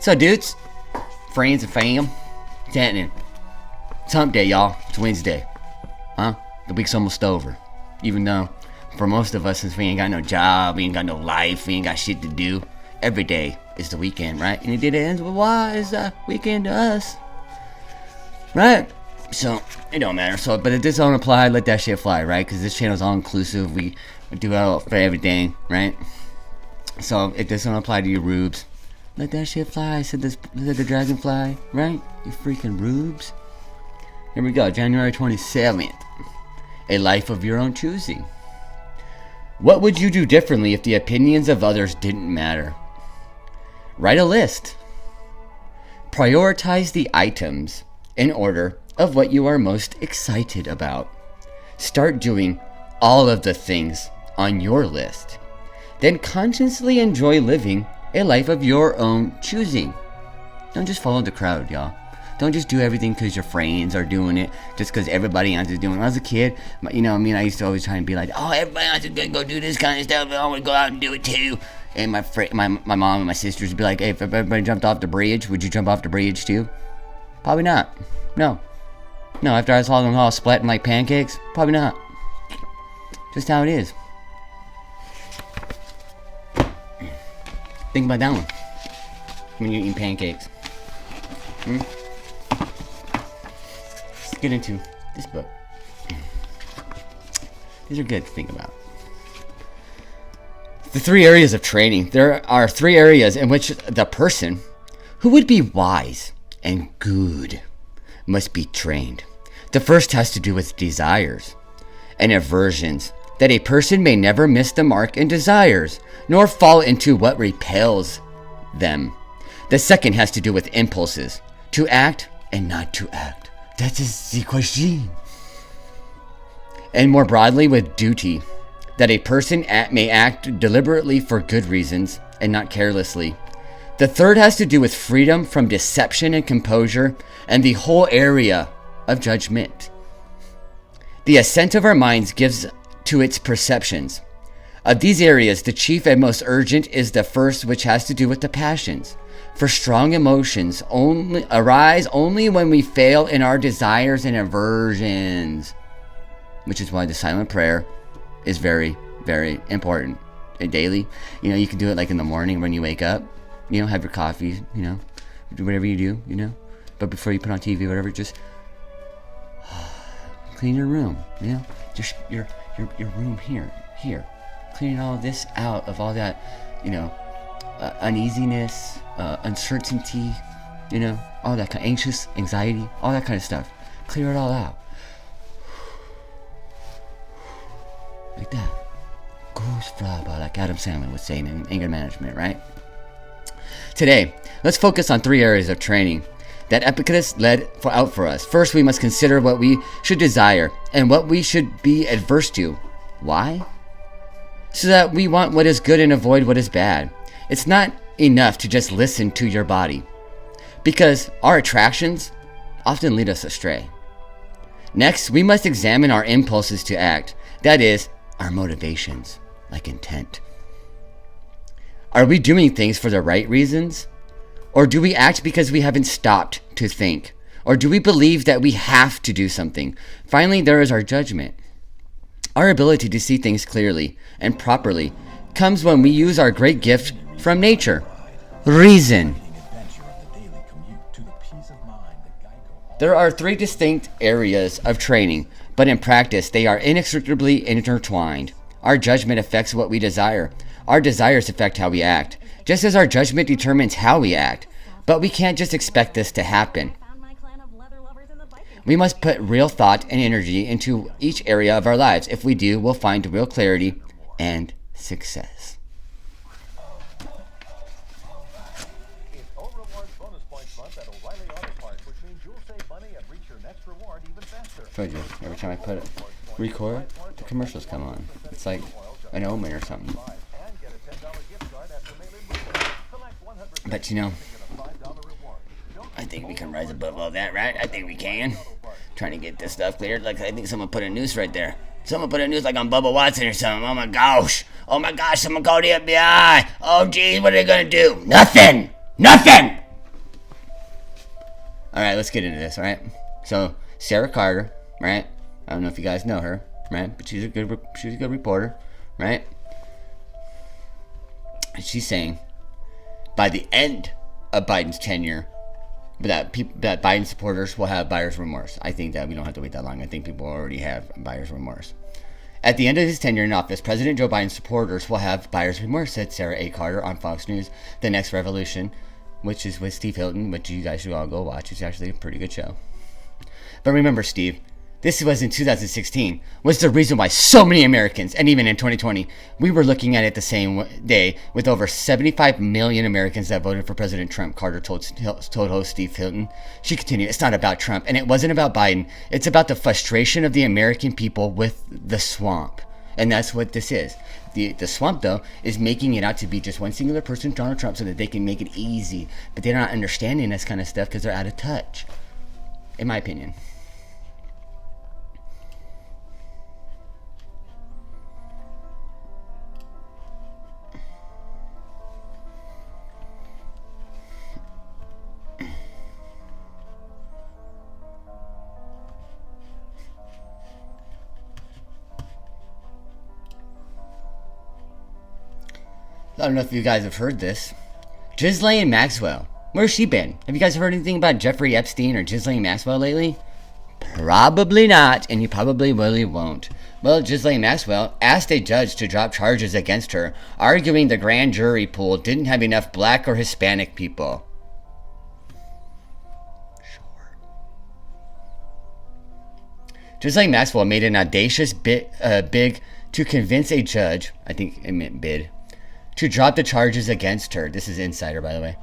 So, dudes, friends and fam, what's happening? It's hump day, y'all. It's Wednesday. Huh? The week's almost over. Even though, for most of us, since we ain't got no job, we ain't got no life, we ain't got shit to do, every day is the weekend, right? And it ends with, why is the weekend to us? Right? So, it don't matter. So, but if this don't apply, let that shit fly, right? Because this channel's all inclusive. We do it for everything, right? So, if this don't apply to your rubes, let that shit fly, said the dragonfly, right? You freaking rubes. Here we go, January 27th. A life of your own choosing. What would you do differently if the opinions of others didn't matter? Write a list. Prioritize the items in order of what you are most excited about. Start doing all of the things on your list. Then consciously enjoy living a life of your own choosing. Don't just follow the crowd, y'all. Don't just do everything because your friends are doing it, just because everybody else is doing it. When I was a kid, you know, I used to always try and be like, oh, everybody else is going to go do this kind of stuff, I want to go out and do it too. And my mom and my sisters would be like, hey, if everybody jumped off the bridge, would you jump off the bridge too? Probably not. No, after I saw them all splatting like pancakes, probably not. Just how it is. Think about that one when you're eating pancakes. Let's get into this book. These are good to think about. The 3 areas of training. There are 3 areas in which the person who would be wise and good must be trained. The first has to do with desires and aversions, that a person may never miss the mark in desires, nor fall into what repels them. The second has to do with impulses, to act and not to act. That is the question. And more broadly, with duty, that a person may act deliberately for good reasons and not carelessly. The third has to do with freedom from deception and composure, and the whole area of judgment. The assent of our minds gives to its perceptions. Of these areas, the chief and most urgent is the first, which has to do with the passions. For strong emotions arise only when we fail in our desires and aversions, which is why the silent prayer is very, very important. Daily, you know, you can do it like in the morning when you wake up, you know, have your coffee, you know, do whatever you do, you know, but before you put on TV, whatever, just clean your room, you know, just your room here, cleaning all this out of all that, you know, uneasiness, uncertainty, you know, all that kind of anxious, anxiety, all that kind of stuff. Clear it all out. Like that. Goose flaba, like Adam Sandler would say in anger management, right? Today, let's focus on 3 areas of training that Epictetus laid out for us. First, we must consider what we should desire and what we should be adverse to. Why? So that we want what is good and avoid what is bad. It's not enough to just listen to your body, because our attractions often lead us astray. Next, we must examine our impulses to act, that is, our motivations, like intent. Are we doing things for the right reasons? Or do we act because we haven't stopped to think? Or do we believe that we have to do something? Finally, there is our judgment. Our ability to see things clearly and properly comes when we use our great gift from nature, reason. There are 3 distinct areas of training, but in practice, they are inextricably intertwined. Our judgment affects what we desire. Our desires affect how we act, just as our judgment determines how we act. But we can't just expect this to happen. We must put real thought and energy into each area of our lives. If we do, we'll find real clarity and success. Told you, every time I put it, record, the commercials come on. It's like an omen or something. But you know, I think we can rise above all that, right? I think we can. Trying to get this stuff cleared. Like, I think someone put a noose right there. Someone put a noose like on Bubba Watson or something. Oh my gosh, someone called the FBI. Oh geez, what are they gonna do? Nothing. All right, let's get into this. All right. So Sarah Carter, right? I don't know if you guys know her, right? But she's a good reporter, right? And she's saying by the end of Biden's tenure, that Biden supporters will have buyer's remorse. I think that we don't have to wait that long. I think people already have buyer's remorse. At the end of his tenure in office, President Joe Biden's supporters will have buyer's remorse, said Sarah A. Carter on Fox News' The Next Revolution, which is with Steve Hilton, which you guys should all go watch. It's actually a pretty good show. But remember, Steve, this was in 2016, was the reason why so many Americans, and even in 2020, we were looking at it the same day with over 75 million Americans that voted for President Trump, Carter told host Steve Hilton. She continued, it's not about Trump, and it wasn't about Biden. It's about the frustration of the American people with the swamp. And that's what this is. The swamp, though, is making it out to be just one singular person, Donald Trump, so that they can make it easy. But they're not understanding this kind of stuff because they're out of touch, in my opinion. I don't know if you guys have heard this. Ghislane Maxwell. Where's she been? Have you guys heard anything about Jeffrey Epstein or Ghislane Maxwell lately? Probably not, and you probably really won't. Well, Ghislane Maxwell asked a judge to drop charges against her, arguing the grand jury pool didn't have enough black or Hispanic people. Sure. Ghislane Maxwell made an audacious bid to convince a judge, I think it meant bid, to drop the charges against her. This is Insider, by the way.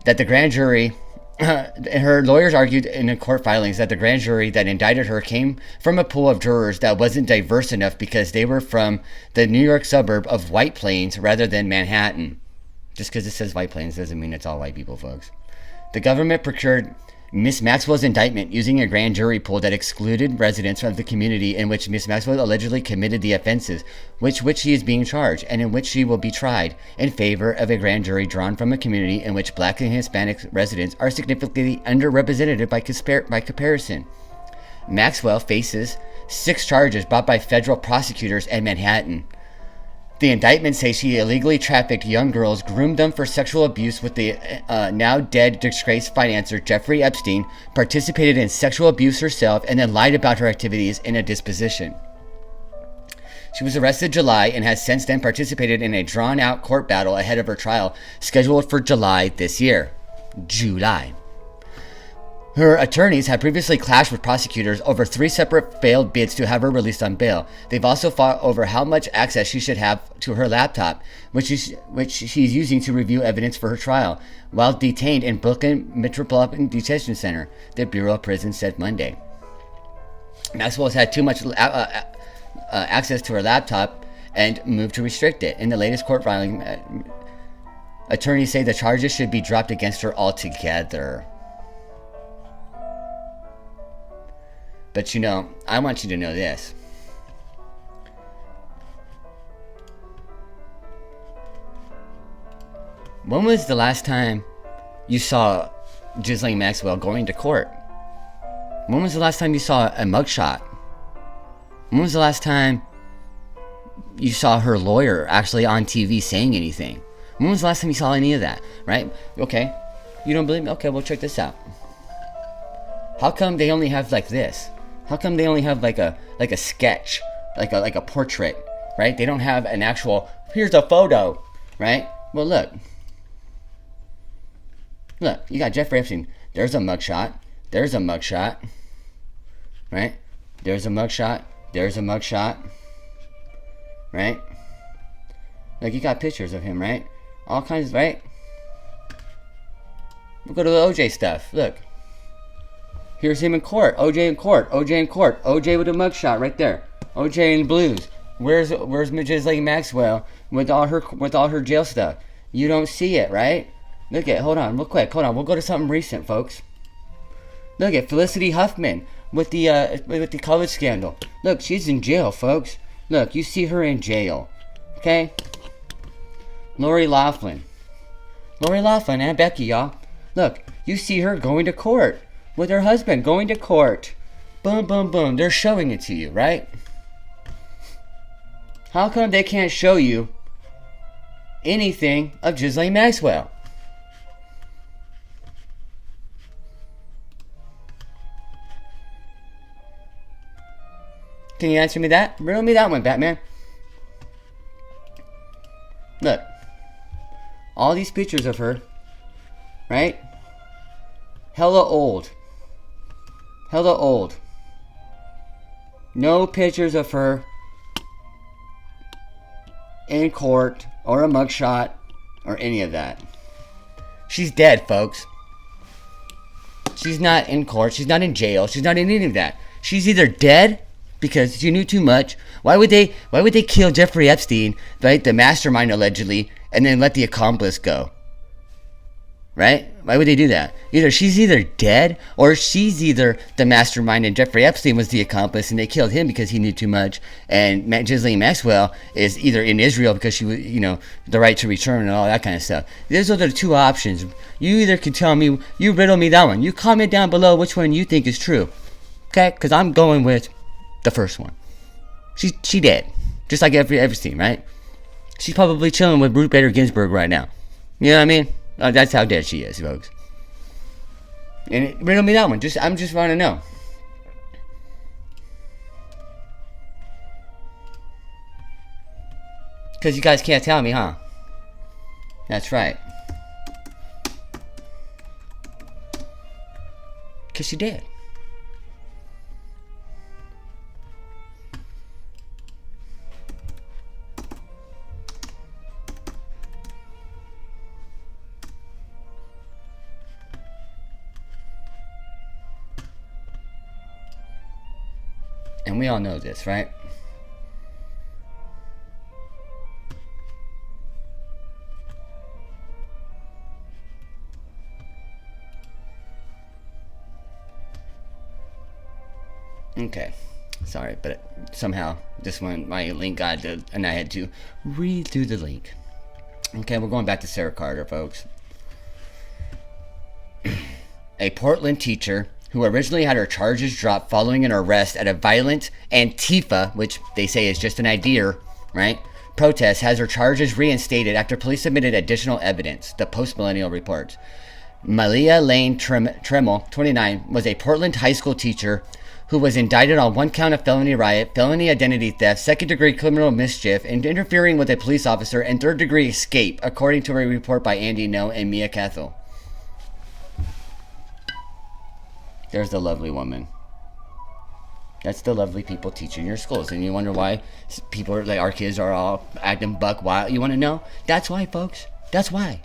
That the grand jury, her lawyers argued in the court filings that the grand jury that indicted her came from a pool of jurors that wasn't diverse enough because they were from the New York suburb of White Plains rather than Manhattan. Just because it says White Plains doesn't mean it's all white people, folks. The government procured Miss Maxwell's indictment using a grand jury pool that excluded residents of the community in which Miss Maxwell allegedly committed the offenses, which she is being charged, and in which she will be tried, in favor of a grand jury drawn from a community in which black and Hispanic residents are significantly underrepresented by comparison. Maxwell faces 6 charges brought by federal prosecutors in Manhattan. The indictment says she illegally trafficked young girls, groomed them for sexual abuse with the now dead disgraced financier Jeffrey Epstein, participated in sexual abuse herself, and then lied about her activities in a disposition. She was arrested in July and has since then participated in a drawn-out court battle ahead of her trial, scheduled for July this year. July. Her attorneys had previously clashed with prosecutors over 3 separate failed bids to have her released on bail. They've also fought over how much access she should have to her laptop, which she's using to review evidence for her trial, while detained in Brooklyn Metropolitan Detention Center, the Bureau of Prisons said Monday. Maxwell has had too much access to her laptop and moved to restrict it. In the latest court filing, attorneys say the charges should be dropped against her altogether. But I want you to know this. When was the last time you saw Ghislane Maxwell going to court? When was the last time you saw a mugshot? When was the last time you saw her lawyer actually on TV saying anything? When was the last time you saw any of that? Right? Okay. You don't believe me? Okay, well, check this out. How come they only have like this? How come they only have like a sketch, like a portrait, right? They don't have an actual, here's a photo, right? Well, look, you got Jeffrey Epstein. There's a mugshot. There's a mugshot, right? There's a mugshot. There's a mugshot, right? Like, you got pictures of him, right? All kinds, right? We'll go to the OJ stuff. Look. Here's him in court. OJ in court. OJ in court. OJ with a mugshot right there. OJ in blues. Where's Ghislane Maxwell with all her jail stuff? You don't see it, right? Look at, hold on, real quick. Hold on. We'll go to something recent, folks. Look at Felicity Huffman with the college scandal. Look, she's in jail, folks. Look, you see her in jail. Okay? Lori Loughlin and Becky, y'all. Look, You see her going to court with her husband, going to court. Boom, boom, boom. They're showing it to you, right? How come they can't show you anything of Ghislane Maxwell? Can you answer me that? Riddle me that one, Batman. Look. All these pictures of her, right? Hella old. Hella old. No pictures of her in court or a mugshot or any of that. She's dead, folks. She's not in court. She's not in jail. She's not in any of that. She's either dead because she knew too much. Why would they kill Jeffrey Epstein, right, the mastermind allegedly, and then let the accomplice go? Right? Why would they do that? She's either dead, or she's either the mastermind and Jeffrey Epstein was the accomplice and they killed him because he knew too much, and Ghislane Maxwell is either in Israel because she was, the right to return and all that kind of stuff. Those are the two options. You either can tell me, you riddle me that one. You comment down below which one you think is true. Okay? Because I'm going with the first one. She dead. Just like Epstein, right? She's probably chilling with Ruth Bader Ginsburg right now. You know what I mean? That's how dead she is, folks. And riddle me that one. I'm just want to know. Because you guys can't tell me, huh? That's right. Because she did. And we all know this, right? Okay. Sorry, but somehow this one, my link got to, and I had to read through the link. Okay, we're going back to Sarah Carter, folks. A Portland teacher who originally had her charges dropped following an arrest at a violent antifa, which they say is just an idea, right? Protest, has her charges reinstated after police submitted additional evidence, the Post-Millennial reports. Malia Lane Tremel, 29, was a Portland high school teacher who was indicted on one count of felony riot, felony identity theft, second-degree criminal mischief, and interfering with a police officer, and third-degree escape, according to a report by Andy No and Mia Cathell. There's the lovely woman. That's the lovely people teaching your schools. And you wonder why people are like, our kids are all acting buck wild. You want to know? That's why, folks. That's why.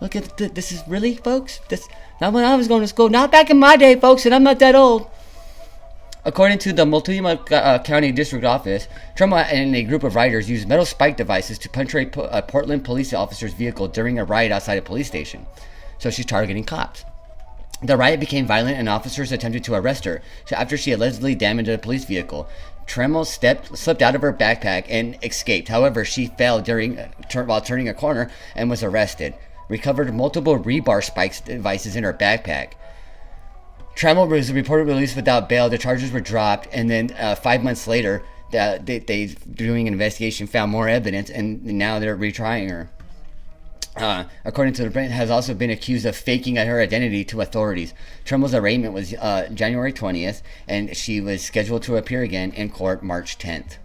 Look at this is really, folks. This not when I was going to school. Not back in my day, folks. And I'm not that old. According to the Multnomah County District Office, Trump and a group of rioters used metal spike devices to puncture a Portland police officer's vehicle during a riot outside a police station. So she's targeting cops. The riot became violent and officers attempted to arrest her after she allegedly damaged a police vehicle. Tremel slipped out of her backpack and escaped. However, she fell while turning a corner and was arrested. Recovered multiple rebar spikes devices in her backpack. Tremel was reported released without bail. The charges were dropped, and then 5 months later, they doing an investigation found more evidence, and now they're retrying her. According to the brand, has also been accused of faking her identity to authorities. Tremel's arraignment was January 20th, and she was scheduled to appear again in court March 10th.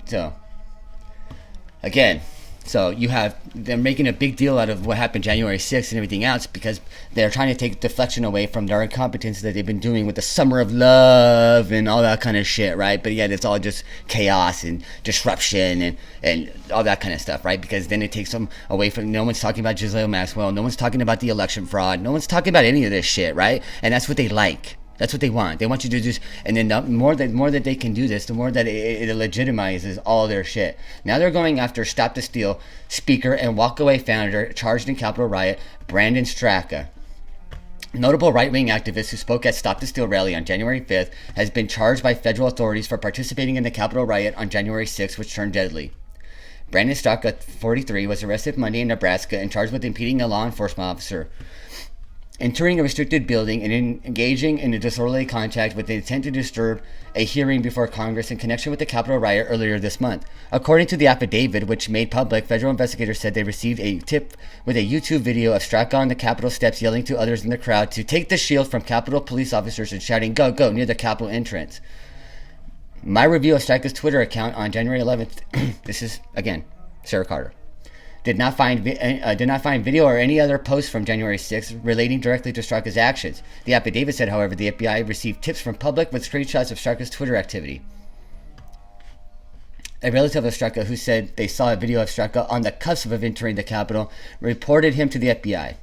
So, again, they're making a big deal out of what happened January 6th and everything else because they're trying to take deflection away from their incompetence that they've been doing with the summer of love and all that kind of shit, right? But yet it's all just chaos and disruption and all that kind of stuff, right? Because then it takes them away from, no one's talking about Ghislane Maxwell, no one's talking about the election fraud, no one's talking about any of this shit, right? And that's what they like. That's what they want. They want you to just, and then the more that they can do this, the more that it legitimizes all their shit. Now they're going after Stop the Steal speaker and walkaway founder charged in Capitol riot, Brandon Straka. Notable right-wing activist who spoke at Stop the Steal rally on January 5th has been charged by federal authorities for participating in the Capitol riot on January 6th, which turned deadly. Brandon Straka, 43, was arrested Monday in Nebraska and charged with impeding a law enforcement officer, entering a restricted building, and engaging in a disorderly contact with the intent to disturb a hearing before Congress in connection with the Capitol riot earlier this month. According to the affidavit, which made public, federal investigators said they received a tip with a YouTube video of Straka on the Capitol steps yelling to others in the crowd to take the shield from Capitol police officers and shouting, "Go, go," near the Capitol entrance. My review of Straka's Twitter account on January 11th, this is, again, Sarah Carter, did not find video or any other posts from January 6th relating directly to Straka's actions. The affidavit said, however, the FBI received tips from public with screenshots of Straka's Twitter activity. A relative of Straka who said they saw a video of Straka on the cusp of entering the Capitol reported him to the FBI.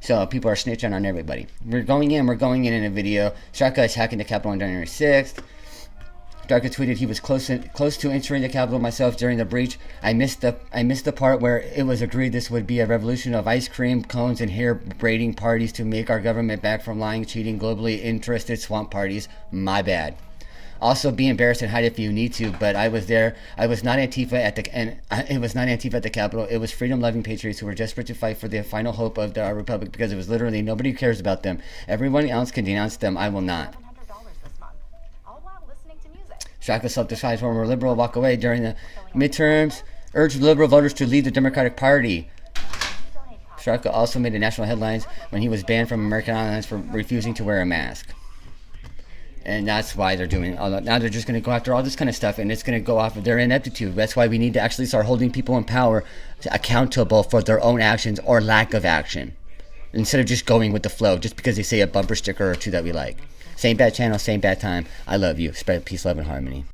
So people are snitching on everybody. We're going in in a video. Straka is hacking the Capitol on January 6th. Straka tweeted he was close to entering the Capitol myself during the breach. I missed the part where it was agreed this would be a revolution of ice cream cones and hair braiding parties to make our government back from lying, cheating, globally interested swamp parties. My bad. Also, be embarrassed and hide if you need to, but I was there. I was not Antifa it was not Antifa at the Capitol. It was freedom-loving patriots who were desperate to fight for the final hope of our republic, because it was literally nobody cares about them. Everyone else can denounce them. I will not. Straka, self-described former liberal, walk away during the midterms, urged liberal voters to leave the Democratic Party. Straka also made the national headlines when he was banned from American Airlines for refusing to wear a mask. And that's why they're doing all that. Now they're just going to go after all this kind of stuff, and it's going to go off of their ineptitude. That's why we need to actually start holding people in power accountable for their own actions or lack of action, instead of just going with the flow just because they say a bumper sticker or two that we like. Same bad channel, same bad time. I love you. Spread peace, love, and harmony.